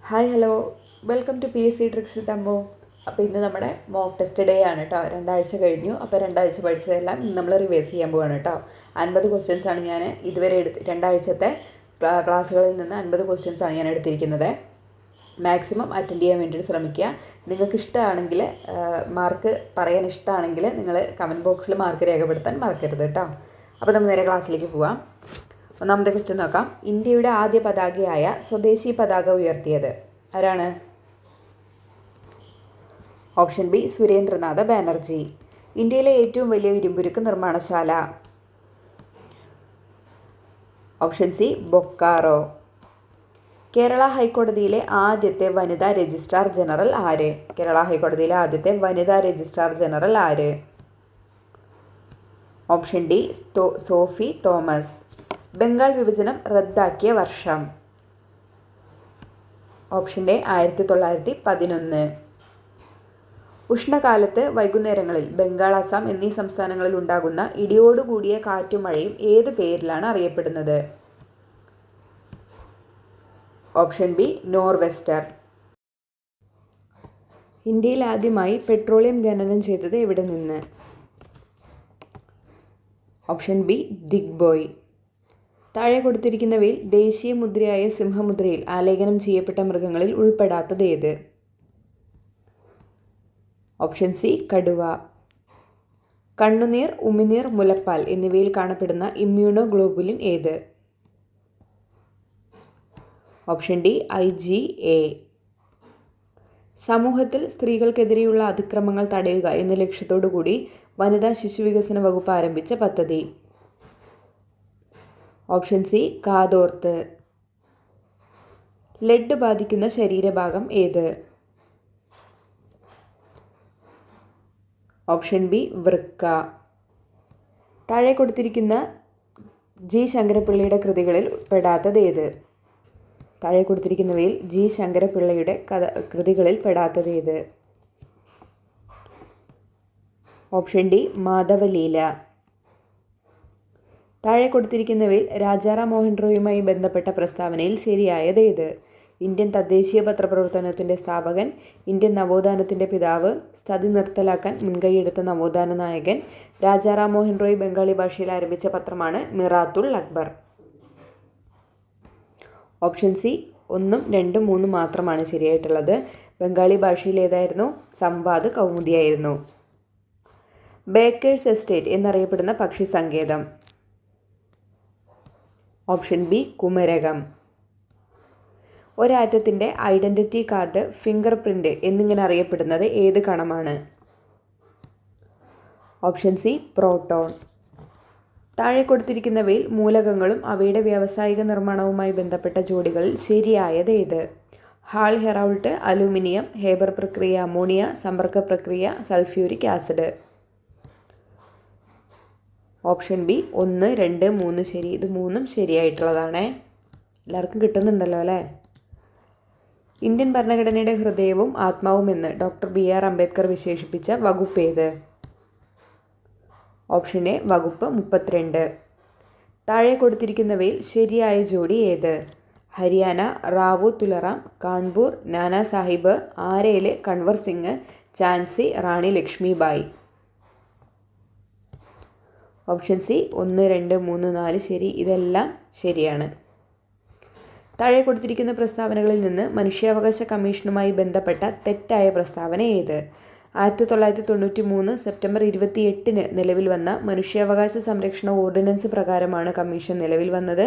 Hi hello, welcome to P S C tricks with Ammu. അപ്പോൾ ഇന്ന് നമ്മുടെ മോക്ക് ടെസ്റ്റ് ഡേ ആണ് കേട്ടോ. 2 ആഴ്ച കഴിഞ്ഞു. അപ്പോൾ 2 ആഴ്ച പഠിച്ചതെല്ലാം ഇന്ന് നമ്മൾ റിവൈസ് ചെയ്യാൻ പോവാണ് കേട്ടോ. 50 ക്വസ്റ്റ്യൻസാണ് ഞാൻ ഇതുവരെ 2 ആഴ്ചത്തെ ക്ലാസ്സുകളിൽ നിന്ന് 50 ക്വസ്റ്റ്യൻസാണ് ഞാൻ എടുത്തിരിക്കുന്നത്. മാക്സിമം അറ്റൻഡ് ചെയ്യാൻ വേണ്ടിയിട്ട് ശ്രമിക്കുക. നിങ്ങൾക്ക് ഇഷ്ടമാണെങ്കിൽ, മാർക്ക് പറയാൻ ഇഷ്ടമാണെങ്കിൽ നിങ്ങൾ കമൻറ്റ് ബോക്സിൽ മാർക്ക് രേഖപ്പെടുത്താൻ മറക്കരുത് കേട്ടോ. അപ്പോൾ നമ്മൾ നേരെ ക്ലാസ്സിലേക്ക് പോവാം. ഒന്നാമത്തെ ക്വസ്റ്റ്യൻ നോക്കാം. ഇന്ത്യയുടെ ആദ്യ പതാകയായ സ്വദേശി പതാക ഉയർത്തിയത് ആരാണ്? Option B Surendranath Banerjee. ഇന്ത്യയിലെ ഏറ്റവും വലിയ ഇരുമ്പുരുക്ക് നിർമ്മാണശാല? Option C Bokaro. കേരള ഹൈക്കോടതിയിലെ ആദ്യത്തെ വനിതാ രജിസ്ട്രാർ ജനറൽ ആര്? കേരള ഹൈക്കോടതിയിലെ ആദ്യത്തെ വനിതാ രജിസ്ട്രാർ ജനറൽ ആര്? Option D Sophy Thomas. ബംഗാൾ വിഭജനം റദ്ദാക്കിയ വർഷം? Option A 1911. ഉഷ്ണകാലത്ത് വൈകുന്നേരങ്ങളിൽ ബംഗാൾ, അസം എന്നീ സംസ്ഥാനങ്ങളിൽ ഉണ്ടാകുന്ന ഇടിയോടുകൂടിയ കാറ്റും മഴയും ഏത് പേരിലാണ് അറിയപ്പെടുന്നത്? Option B norwester. ഇന്ത്യയിൽ ആദ്യമായി പെട്രോളിയം ഖനനം ചെയ്തത് എവിടെ നിന്ന്? Option B Digboi. താഴെ കൊടുത്തിരിക്കുന്നവയിൽ ദേശീയ മുദ്രയായ സിംഹമുദ്രയിൽ ആലേഖനം ചെയ്യപ്പെട്ട മൃഗങ്ങളിൽ ഉൾപ്പെടാത്തത് ഏത്? ഓപ്ഷൻ സി കടുവ. കണ്ണുനീർ, ഉമിനീർ, മുലപ്പാൽ എന്നിവയിൽ കാണപ്പെടുന്ന ഇമ്മ്യൂണോഗ്ലോബുലിൻ ഏത്? Option D IgA. സമൂഹത്തിൽ സ്ത്രീകൾക്കെതിരെയുള്ള അതിക്രമങ്ങൾ തടയുക എന്ന ലക്ഷ്യത്തോടുകൂടി വനിതാ ശിശുവികസന വകുപ്പ് ആരംഭിച്ച പദ്ധതി? ഓപ്ഷൻ സി കാതോർത്ത്. ലെഡ് ബാധിക്കുന്ന ശരീരഭാഗം ഏത്? ഓപ്ഷൻ ബി വൃക്ക. താഴെ കൊടുത്തിരിക്കുന്ന ജി ശങ്കരപ്പിള്ളയുടെ കൃതികളിൽ പെടാത്തത് ഏത്? താഴെ കൊടുത്തിരിക്കുന്നവയിൽ ജി ശങ്കരപ്പിള്ളയുടെ കൃതികളിൽ പെടാത്തത് ഏത്? Option D Madhavaleela. താഴെ കൊടുത്തിരിക്കുന്നവയിൽ രാജാറാം മോഹൻ റോയുമായി ബന്ധപ്പെട്ട പ്രസ്താവനയിൽ ശരിയായത് ഏത്? ഇന്ത്യൻ തദ്ദേശീയ പത്രപ്രവർത്തനത്തിൻ്റെ സ്ഥാപകൻ, ഇന്ത്യൻ നവോത്ഥാനത്തിൻ്റെ പിതാവ്, സ്ഥിതി നിർത്തലാക്കാൻ മുൻകൈയെടുത്ത നവോത്ഥാന നായകൻ. രാജാറാം മോഹൻ റോയ് ബംഗാളി ഭാഷയിൽ ആരംഭിച്ച പത്രമാണ് മിറാത്തുൽ അക്ബർ. ഓപ്ഷൻ സി 1, 2, 3 മാത്രമാണ് ശരിയായിട്ടുള്ളത്. ബംഗാളി ഭാഷയിൽ ഏതായിരുന്നു? സംവാദ് കൗമുദിയായിരുന്നു. ബേക്കേഴ്സ് എസ്റ്റേറ്റ് എന്നറിയപ്പെടുന്ന പക്ഷി സങ്കേതം? Option B Kumarakom. ഒരാറ്റത്തിൻ്റെ ഐഡൻറ്റിറ്റി കാർഡ്, ഫിംഗർ പ്രിൻ്റ് എന്നിങ്ങനെ അറിയപ്പെടുന്നത് ഏത് കണമാണ്? Option C proton. താഴെ കൊടുത്തിരിക്കുന്നവയിൽ മൂലകങ്ങളും അവയുടെ വ്യാവസായിക നിർമ്മാണവുമായി ബന്ധപ്പെട്ട ജോഡികളിൽ ശരിയായത് ഏത്? ഹാൾ ഹെറൗൾട്ട്, അലൂമിനിയം, ഹേബർ പ്രക്രിയ, അമോണിയ, സമ്പർക്ക പ്രക്രിയ, സൾഫ്യൂരിക് ആസിഡ്? ഓപ്ഷൻ ബി 1, 2, 3 ശരി. ഇത് 3ഉം ശരിയായിട്ടുള്ളതാണേ. എല്ലാവർക്കും കിട്ടുന്നുണ്ടല്ലോ അല്ലേ? ഇന്ത്യൻ ഭരണഘടനയുടെ ഹൃദയവും ആത്മാവും എന്ന് ഡോക്ടർ BR അംബേദ്കർ വിശേഷിപ്പിച്ച വകുപ്പ് ഏത്? ഓപ്ഷൻ എ വകുപ്പ് 32. താഴെ കൊടുത്തിരിക്കുന്നവയിൽ ശരിയായ ജോഡി ഏത്? ഹരിയാന റാവു തുലറാം, കാൺപൂർ നാനാ സാഹിബ്, ആരയിലെ കൺവർ സിംഗ്, ഝാൻസി റാണി ലക്ഷ്മിബായി? ഓപ്ഷൻ സി 1, 2, 3, 4 ശരി. ഇതെല്ലാം ശരിയാണ്. താഴെ കൊടുത്തിരിക്കുന്ന പ്രസ്താവനകളിൽ നിന്ന് മനുഷ്യാവകാശ കമ്മീഷനുമായി ബന്ധപ്പെട്ട തെറ്റായ പ്രസ്താവന ഏത്? 1993 സെപ്റ്റംബർ 28 നിലവിൽ വന്ന മനുഷ്യാവകാശ സംരക്ഷണ ഓർഡിനൻസ് പ്രകാരമാണ് കമ്മീഷൻ നിലവിൽ വന്നത്.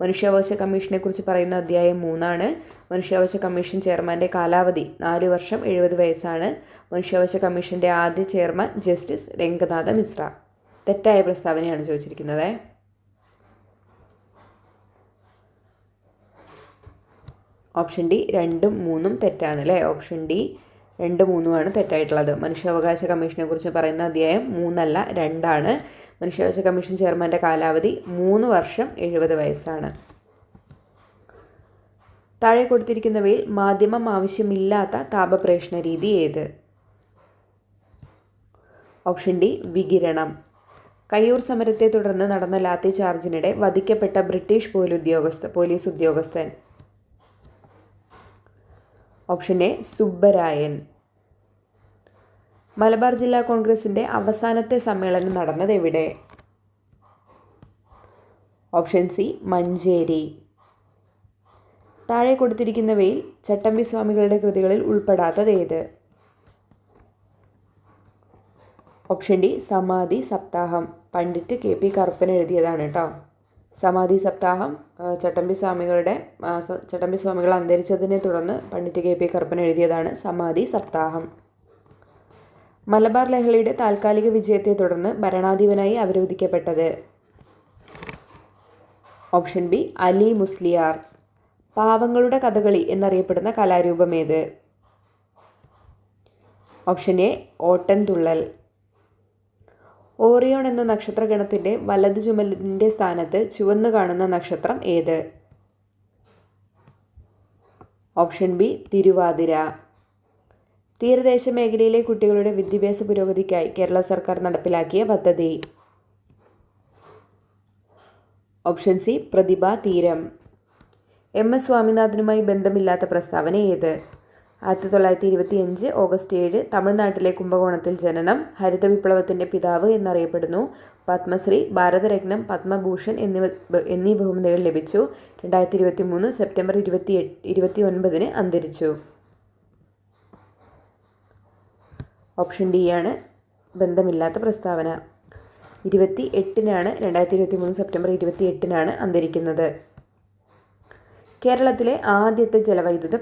മനുഷ്യാവകാശ കമ്മീഷനെക്കുറിച്ച് പറയുന്ന അധ്യായം 3ആണ്. മനുഷ്യാവകാശ കമ്മീഷൻ ചെയർമാൻ്റെ കാലാവധി 4 വർഷം 70 വയസ്സാണ്. മനുഷ്യാവകാശ കമ്മീഷൻ്റെ ആദ്യ ചെയർമാൻ ജസ്റ്റിസ് രംഗനാഥ മിശ്ര. തെറ്റായ പ്രസ്താവനയാണ് ചോദിച്ചിരിക്കുന്നത്. ഓപ്ഷൻ ഡി 2ഉം 3ഉം തെറ്റാണ് അല്ലേ? Option D 2, 3ഉമാണ് തെറ്റായിട്ടുള്ളത്. മനുഷ്യാവകാശ കമ്മീഷനെ കുറിച്ച് പറയുന്ന അധ്യായം 3 അല്ല 2ആണ്. മനുഷ്യാവകാശ കമ്മീഷൻ ചെയർമാൻ്റെ കാലാവധി 3 വർഷം 70 വയസ്സാണ്. താഴെ കൊടുത്തിരിക്കുന്നവയിൽ മാധ്യമം ആവശ്യമില്ലാത്ത താപപ്രേഷണ രീതി ഏത്? ഓപ്ഷൻ ഡി വികിരണം. കയ്യൂർ സമരത്തെ തുടർന്ന് നടന്ന ലാത്തി ചാർജിനിടെ വധിക്കപ്പെട്ട ബ്രിട്ടീഷ് പോലീസ് ഉദ്യോഗസ്ഥൻ? Option A Subbarayan. മലബാർ ജില്ലാ കോൺഗ്രസിൻ്റെ അവസാനത്തെ സമ്മേളനം നടന്നത് എവിടെ? Option C Manjeri. താഴെ കൊടുത്തിരിക്കുന്നവയിൽ ചട്ടമ്പി സ്വാമികളുടെ കൃതികളിൽ ഉൾപ്പെടാത്തത് ഏത്? ഓപ്ഷൻ ഡി സമാധി സപ്താഹം. പണ്ഡിറ്റ് കെ പി കറുപ്പൻ എഴുതിയതാണ് കേട്ടോ. സമാധി സപ്താഹം ചട്ടമ്പി സ്വാമികൾ അന്തരിച്ചതിനെ തുടർന്ന് പണ്ഡിറ്റ് കെ പി കറുപ്പൻ എഴുതിയതാണ് സമാധി സപ്താഹം. മലബാർ ലഹളയുടെ താൽക്കാലിക വിജയത്തെ തുടർന്ന് ഭരണാധിപനായി അവരോധിക്കപ്പെട്ടത്? Option B Ali Musliyar. പാവങ്ങളുടെ കഥകളി എന്നറിയപ്പെടുന്ന കലാരൂപം ഏത്? Option A Ottanthullal. ഓറിയോൺ എന്ന നക്ഷത്രഗണത്തിൻ്റെ വലതു ചുമലിൻ്റെ സ്ഥാനത്ത് ചുവന്നു കാണുന്ന നക്ഷത്രം ഏത്? Option B Thiruvathira. തീരദേശ മേഖലയിലെ കുട്ടികളുടെ വിദ്യാഭ്യാസ പുരോഗതിക്കായി കേരള സർക്കാർ നടപ്പിലാക്കിയ പദ്ധതി? ഓപ്ഷൻ സി പ്രതിഭാ തീരം. എം എസ് സ്വാമിനാഥനുമായി ബന്ധമില്ലാത്ത പ്രസ്താവന ഏത്? 1925 ഓഗസ്റ്റ് 7 തമിഴ്നാട്ടിലെ കുംഭകോണത്തിൽ ജനനം. ഹരിത വിപ്ലവത്തിൻ്റെ പിതാവ് എന്നറിയപ്പെടുന്നു. പത്മശ്രീ, ഭാരതരത്നം, പത്മഭൂഷൺ എന്നീ ബഹുമതികൾ ലഭിച്ചു. 2023 സെപ്റ്റംബർ 29 അന്തരിച്ചു. ഓപ്ഷൻ ഡി ആണ് ബന്ധമില്ലാത്ത പ്രസ്താവന. 2023 സെപ്റ്റംബർ 28 അന്തരിക്കുന്നത്. കേരളത്തിലെ ആദ്യത്തെ ജലവൈദ്യുത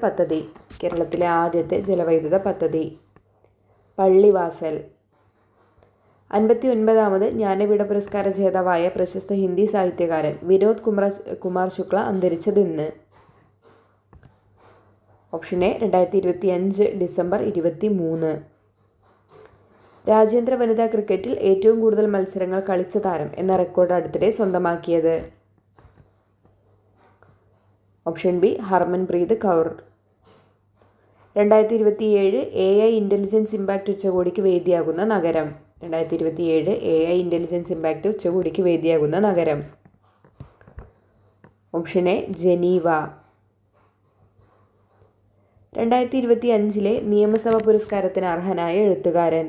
പദ്ധതി? പള്ളിവാസൽ. 59ാമത് ജ്ഞാനപീഠ പുരസ്കാര ജേതാവായ പ്രശസ്ത ഹിന്ദി സാഹിത്യകാരൻ വിനോദ് കുമാർ ശുക്ല അന്തരിച്ചത് ഇന്ന്? Option A 2025 December 23. രാജ്യാന്തര വനിതാ ക്രിക്കറ്റിൽ ഏറ്റവും കൂടുതൽ മത്സരങ്ങൾ കളിച്ച താരം എന്ന റെക്കോർഡ് അടുത്തിടെ സ്വന്തമാക്കിയത്? Option B Harmanpreet Kaur. 2027 AI intelligence impact ഉച്ചകോടിക്ക് വേദിയാകുന്ന നഗരം? 2027 AI ഇൻ്റലിജൻസ് ഇമ്പാക്റ്റ് ഉച്ചകോടിക്ക് വേദിയാകുന്ന നഗരം? Option A Geneva. 2025 നിയമസഭ പുരസ്കാരത്തിന് അർഹനായ എഴുത്തുകാരൻ?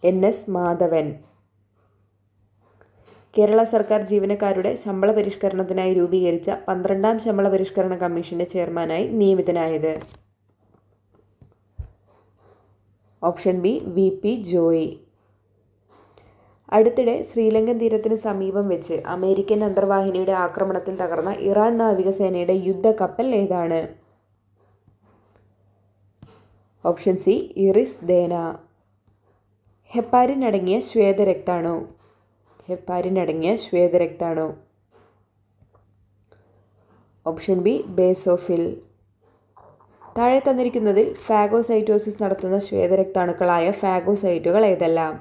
NS മാധവൻ. കേരള സർക്കാർ ജീവനക്കാരുടെ ശമ്പള പരിഷ്കരണത്തിനായി രൂപീകരിച്ച 12ാം ശമ്പള പരിഷ്കരണ കമ്മീഷന്റെ ചെയർമാനായി നിയമിതനായത്? Option B VP Joy. അടുത്തിടെ ശ്രീലങ്കൻ തീരത്തിന് സമീപം വെച്ച് അമേരിക്കൻ അന്തർവാഹിനിയുടെ ആക്രമണത്തിൽ തകർന്ന ഇറാൻ നാവികസേനയുടെ യുദ്ധക്കപ്പൽ ഏതാണ്? ഓപ്ഷൻ സി ഇറിസ് ദേന. ഹെപ്പാരിൻ അടങ്ങിയ ശ്വേതരക്താണു? Option B basophil. താഴെ തന്നിരിക്കുന്നതിൽ ഫാഗോസൈറ്റോസിസ് നടത്തുന്ന ശ്വേതരക്താണുക്കളായ ഫാഗോസൈറ്റുകൾ ഏതെല്ലാം?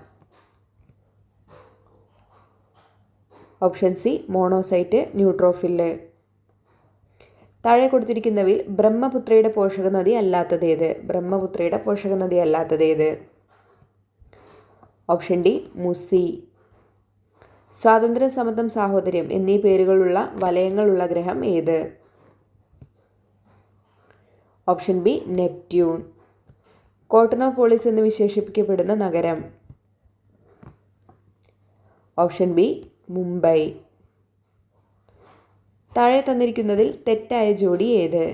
Option C monocyte, neutrophil. താഴെ കൊടുത്തിരിക്കുന്നവയിൽ ബ്രഹ്മപുത്രയുടെ പോഷകനദി അല്ലാത്തതേത്? ഓപ്ഷൻ ഡി മുസി. സ്വാതന്ത്ര്യം, സമത്വം, സാഹോദര്യം എന്നീ പേരുകളുള്ള വലയങ്ങളുള്ള ഗ്രഹം ഏത്? Option B Neptune. കോട്ടനോപോളിസ് എന്ന് വിശേഷിപ്പിക്കപ്പെടുന്ന നഗരം? Option B Mumbai. താഴെ തന്നിരിക്കുന്നതിൽ തെറ്റായ ജോഡി ഏത്?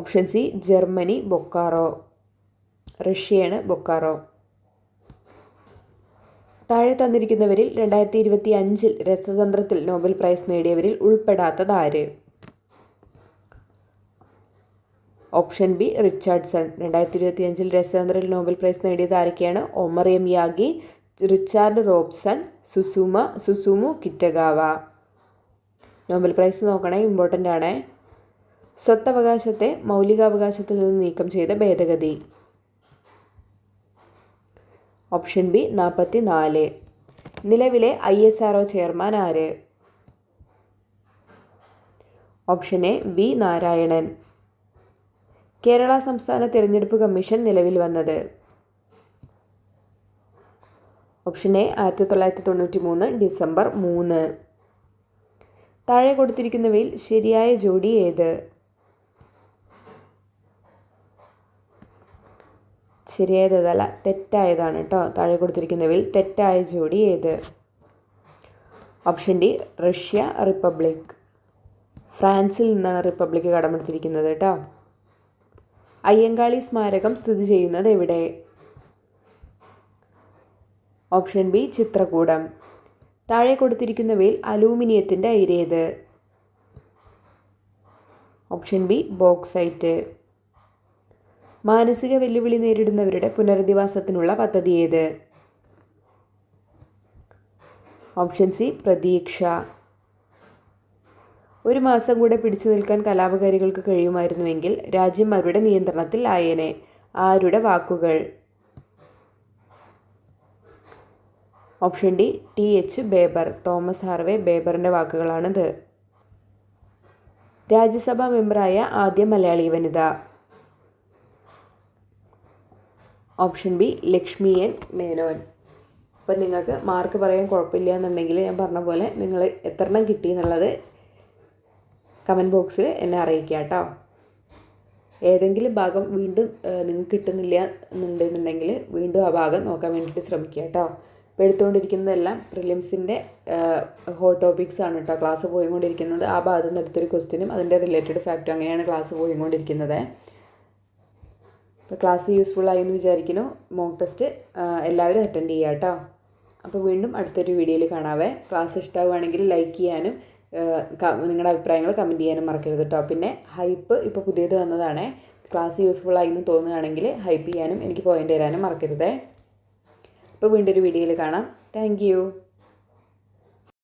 Option C Germany Bokaro. റഷ്യയാണ് ബൊക്കാറോ. താഴെ തന്നിരിക്കുന്നവരിൽ 2025 രസതന്ത്രത്തിൽ നോബൽ പ്രൈസ് നേടിയവരിൽ ഉൾപ്പെടാത്തതാര്? Option B Richardson. 2025 രസതന്ത്രത്തിൽ നോബൽ പ്രൈസ് നേടിയത് ആരൊക്കെയാണ്? Omar M Yaghi, Richard Robson, Susumu Kitagawa. Nobel prize നോക്കണേ, ഇമ്പോർട്ടൻ്റ് ആണ്. സ്വത്തവകാശത്തെ മൗലികാവകാശത്തിൽ നിന്ന് നീക്കം ചെയ്ത ഭേദഗതി? Option B 44. നിലവിലെ ISRO ചെയർമാൻ ആര്? Option A V Narayanan. Kerala സംസ്ഥാന തിരഞ്ഞെടുപ്പ് കമ്മീഷൻ നിലവിൽ വന്നത്? Option A 1993 December 3. താഴെ കൊടുത്തിരിക്കുന്നവയിൽ ശരിയായ ജോഡി ഏത്? ശരിയായതല്ല, തെറ്റായതാണ് കേട്ടോ. താഴെ കൊടുത്തിരിക്കുന്നവയിൽ തെറ്റായ ജോഡി ഏത്? Option D Russia republic. ഫ്രാൻസിൽ നിന്നാണ് റിപ്പബ്ലിക് കടമെടുത്തിരിക്കുന്നത് കേട്ടോ. അയ്യങ്കാളി സ്മാരകം സ്ഥിതി ചെയ്യുന്നത് എവിടെ? Option B Chitrakoodam. താഴെ കൊടുത്തിരിക്കുന്നവയിൽ അലൂമിനിയത്തിൻ്റെ അയിരേത്? Option B bauxite. മാനസിക വെല്ലുവിളി നേരിടുന്നവരുടെ പുനരധിവാസത്തിനുള്ള പദ്ധതി ഏത്? ഓപ്ഷൻ സി പ്രതീക്ഷ. ഒരു മാസം കൂടെ പിടിച്ചു നിൽക്കാൻ കലാപകാരികൾക്ക് കഴിയുമായിരുന്നുവെങ്കിൽ രാജ്യം അവരുടെ നിയന്ത്രണത്തിൽ ആയേനെ. ആരുടെ വാക്കുകൾ? Option D T H. Baber. Thomas Harvey ബേബറിൻ്റെ വാക്കുകളാണിത്. രാജ്യസഭാ മെമ്പറായ ആദ്യ മലയാളി വനിത? Option B Lakshmi N Menon. അപ്പം നിങ്ങൾക്ക് മാർക്ക് പറയാൻ കുഴപ്പമില്ല എന്നുണ്ടെങ്കിൽ ഞാൻ പറഞ്ഞ പോലെ നിങ്ങൾ എത്രണ്ണം കിട്ടി എന്നുള്ളത് കമൻറ്റ് ബോക്സിൽ എന്നെ അറിയിക്കുക കേട്ടോ. ഏതെങ്കിലും ഭാഗം വീണ്ടും നിങ്ങൾക്ക് കിട്ടുന്നില്ല എന്നുണ്ടെന്നുണ്ടെങ്കിൽ വീണ്ടും ആ ഭാഗം നോക്കാൻ വേണ്ടിയിട്ട് ശ്രമിക്കുക കേട്ടോ. ഇപ്പോൾ എടുത്തുകൊണ്ടിരിക്കുന്നതെല്ലാം പ്രിലിംസിൻ്റെ ഹോട്ട് ടോപ്പിക്സ് ആണ് കേട്ടോ. ക്ലാസ് പോയിക്കൊണ്ടിരിക്കുന്നത് ആ ഭാഗത്ത് നിന്ന് എടുത്തൊരു ക്വസ്റ്റ്യനും അതിൻ്റെ റിലേറ്റഡ് ഫാക്റ്റും അങ്ങനെയാണ് ക്ലാസ് പോയിക്കൊണ്ടിരിക്കുന്നത്. അപ്പോൾ ക്ലാസ് യൂസ്ഫുള്ളായി എന്ന് വിചാരിക്കുന്നു. മോക്ക് ടെസ്റ്റ് എല്ലാവരും അറ്റൻഡ് ചെയ്യുക കേട്ടോ. അപ്പോൾ വീണ്ടും അടുത്തൊരു വീഡിയോയിൽ കാണാവേ. ക്ലാസ് ഇഷ്ടമാവുകയാണെങ്കിൽ ലൈക്ക് ചെയ്യാനും നിങ്ങളുടെ അഭിപ്രായങ്ങൾ കമൻറ്റ് ചെയ്യാനും മറക്കരുത് കേട്ടോ. പിന്നെ ഹൈപ്പ് ഇപ്പോൾ പുതിയത് വന്നതാണ്. ക്ലാസ് യൂസ്ഫുള്ളായി എന്ന് തോന്നുകയാണെങ്കിൽ ഹൈപ്പ് ചെയ്യാനും എനിക്ക് പോയിൻ്റ് തരാനും മറക്കരുതേ. അപ്പോൾ വീണ്ടും ഒരു വീഡിയോയിൽ കാണാം. താങ്ക്